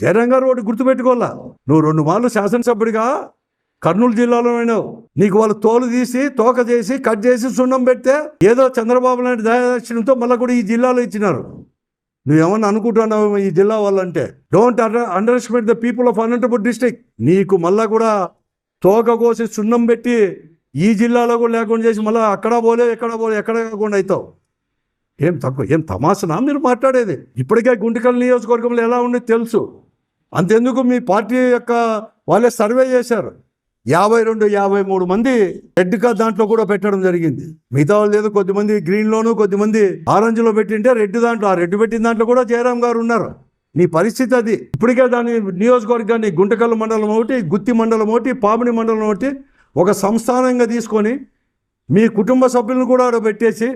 జయరాం గారు ఒకటి గుర్తుపెట్టుకోవాలా, నువ్వు 2 మార్లు శాసనసభ్యుడిగా కర్నూలు జిల్లాలో అయినావు. నీకు వాళ్ళు తోలు తీసి తోక చేసి కట్ చేసి సున్నం పెడితే ఏదో చంద్రబాబు నాయుడు దయాదక్షిణంతో మళ్ళీ కూడా ఈ జిల్లాలో ఇచ్చినారు. నువ్వేమన్నా అనుకుంటున్నావు ఈ జిల్లా వాళ్ళంటే? Don't underestimate the people of Anantapur district. నీకు మళ్ళా కూడా తోక కోసి సున్నం పెట్టి ఈ జిల్లాలో కూడా లేకుండా చేసి మళ్ళీ అక్కడ పోలే ఎక్కడ కాకుండా అవుతావు. ఏం తమాసనా మీరు మాట్లాడేది? ఇప్పటికే గుంటకల్ నియోజకవర్గంలో ఎలా ఉండేది తెలుసు. అంతెందుకు మీ పార్టీ యొక్క వాళ్ళే సర్వే చేశారు. 52-53 మంది రెడ్ గా దాంట్లో కూడా పెట్టడం జరిగింది. మిగతా వాళ్ళు ఏదో కొద్దిమంది గ్రీన్లోను కొద్దిమంది ఆరెంజ్లో పెట్టింటే రెడ్ దాంట్లో, ఆ రెడ్ పెట్టిన దాంట్లో కూడా జయరాం గారు ఉన్నారు. నీ పరిస్థితి అది. ఇప్పటికే దాని నియోజకవర్గాన్ని గుంటకల్ మండలం ఒకటి, గుత్తి మండలం ఒకటి, పామిడి మండలం ఒకటి ఒక సంస్థానంగా తీసుకొని మీ కుటుంబ సభ్యులను కూడా ఆడ పెట్టేసి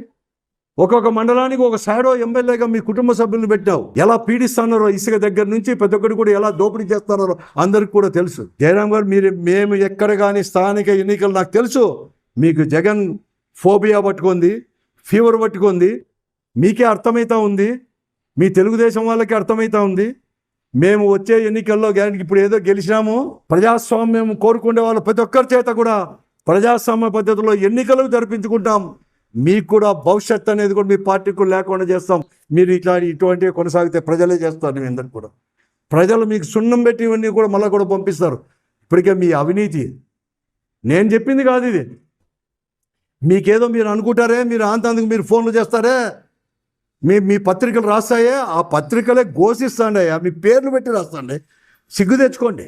ఒక్కొక్క మండలానికి ఒక షాడో ఎమ్మెల్యేగా మీ కుటుంబ సభ్యులను పెట్టావు. ఎలా పీడిస్తున్నారో ఇసుక దగ్గర నుంచి ప్రతి ఒక్కటి కూడా ఎలా దోపిడీ చేస్తున్నారో అందరికి కూడా తెలుసు. జయరాం గారు మేము ఎక్కడ కానీ స్థానిక ఎన్నికలు నాకు తెలుసు. మీకు జగన్ ఫోబియా పట్టుకుంది, ఫీవర్ పట్టుకుంది, మీకే అర్థమవుతా ఉంది, మీ తెలుగుదేశం వాళ్ళకి అర్థమవుతా ఉంది. మేము వచ్చే ఎన్నికల్లో ఇప్పుడు ఏదో గెలిచినాము, ప్రజాస్వామ్యం కోరుకునే వాళ్ళు ప్రతి ఒక్కరి చేత కూడా ప్రజాస్వామ్య పద్ధతిలో ఎన్నికలు జరిపించుకుంటాం. మీకు కూడా భవిష్యత్తు అనేది కూడా మీ పార్టీకి లేకుండా చేస్తాం. మీరు ఇటువంటివి కొనసాగితే ప్రజలే చేస్తారు. మీ అందరికి కూడా ప్రజలు మీకు సున్నం పెట్టి ఇవన్నీ కూడా మళ్ళీ కూడా పంపిస్తారు. ఇప్పటికే మీ అవినీతి నేను చెప్పింది కాదు ఇది. మీకేదో మీరు అనుకుంటారే, మీరు అంతందుకు మీరు ఫోన్లు చేస్తారే, మీ పత్రికలు రాస్తాయే, ఆ పత్రికలే ఘోషిస్తాండే, మీ పేర్లు పెట్టి రాస్తాండే. సిగ్గు తెచ్చుకోండి.